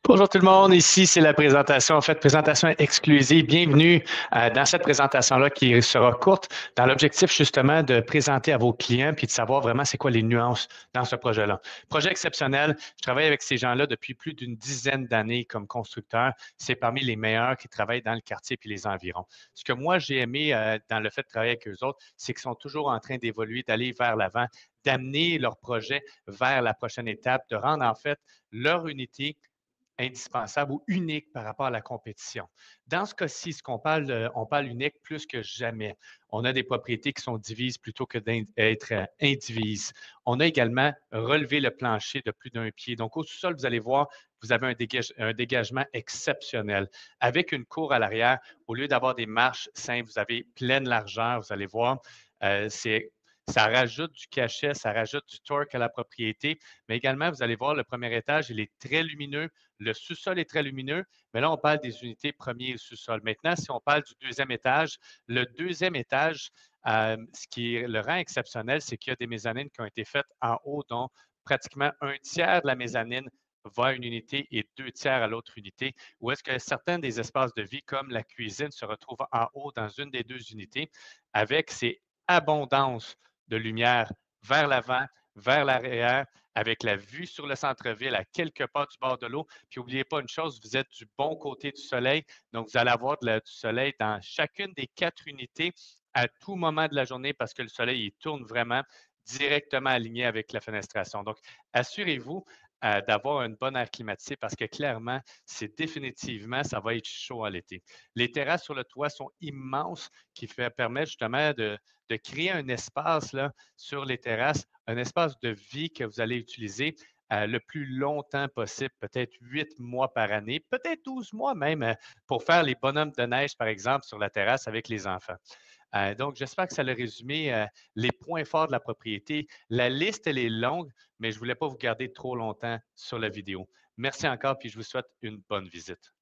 Bonjour tout le monde, ici c'est la présentation, en fait, présentation exclusive. Bienvenue dans cette présentation-là qui sera courte, dans l'objectif justement de présenter à vos clients puis de savoir vraiment c'est quoi les nuances dans ce projet-là. Projet exceptionnel, je travaille avec ces gens-là depuis plus d'une dizaine d'années comme constructeur. C'est parmi les meilleurs qui travaillent dans le quartier puis les environs. Ce que moi j'ai aimé dans le fait de travailler avec eux autres, c'est qu'ils sont toujours en train d'évoluer, d'aller vers l'avant, d'amener leur projet vers la prochaine étape, de rendre en fait leur unité indispensable ou unique par rapport à la compétition. Dans ce cas-ci, on parle unique plus que jamais. On a des propriétés qui sont divises plutôt que d'être indivises. On a également relevé le plancher de plus d'un pied. Donc, au sous-sol, vous allez voir, vous avez un dégagement exceptionnel. Avec une cour à l'arrière, au lieu d'avoir des marches simples, vous avez pleine largeur, vous allez voir. Ça rajoute du cachet, ça rajoute du torque à la propriété, mais également, vous allez voir, le premier étage, il est très lumineux. Le sous-sol est très lumineux, mais là, on parle des unités premier et sous-sol. Maintenant, si on parle du deuxième étage, le deuxième étage, ce qui le rend exceptionnel, c'est qu'il y a des mezzanines qui ont été faites en haut, dont pratiquement un tiers de la mezzanine va à une unité et deux tiers à l'autre unité, où est-ce que certains des espaces de vie, comme la cuisine, se retrouvent en haut dans une des deux unités, avec ces abondances de lumière vers l'avant, vers l'arrière, avec la vue sur le centre-ville à quelques pas du bord de l'eau. Puis n'oubliez pas une chose, vous êtes du bon côté du soleil, donc vous allez avoir du soleil dans chacune des quatre unités à tout moment de la journée parce que le soleil il tourne vraiment directement aligné avec la fenestration. Donc, assurez-vous d'avoir une bonne air climatisé parce que clairement, c'est définitivement, ça va être chaud à l'été. Les terrasses sur le toit sont immenses qui permettent justement de créer un espace là, sur les terrasses, un espace de vie que vous allez utiliser le plus longtemps possible, peut-être 8 mois par année, peut-être 12 mois même, pour faire les bonhommes de neige, par exemple, sur la terrasse avec les enfants. Donc, j'espère que ça a résumé les points forts de la propriété. La liste, elle est longue, mais je ne voulais pas vous garder trop longtemps sur la vidéo. Merci encore, puis je vous souhaite une bonne visite.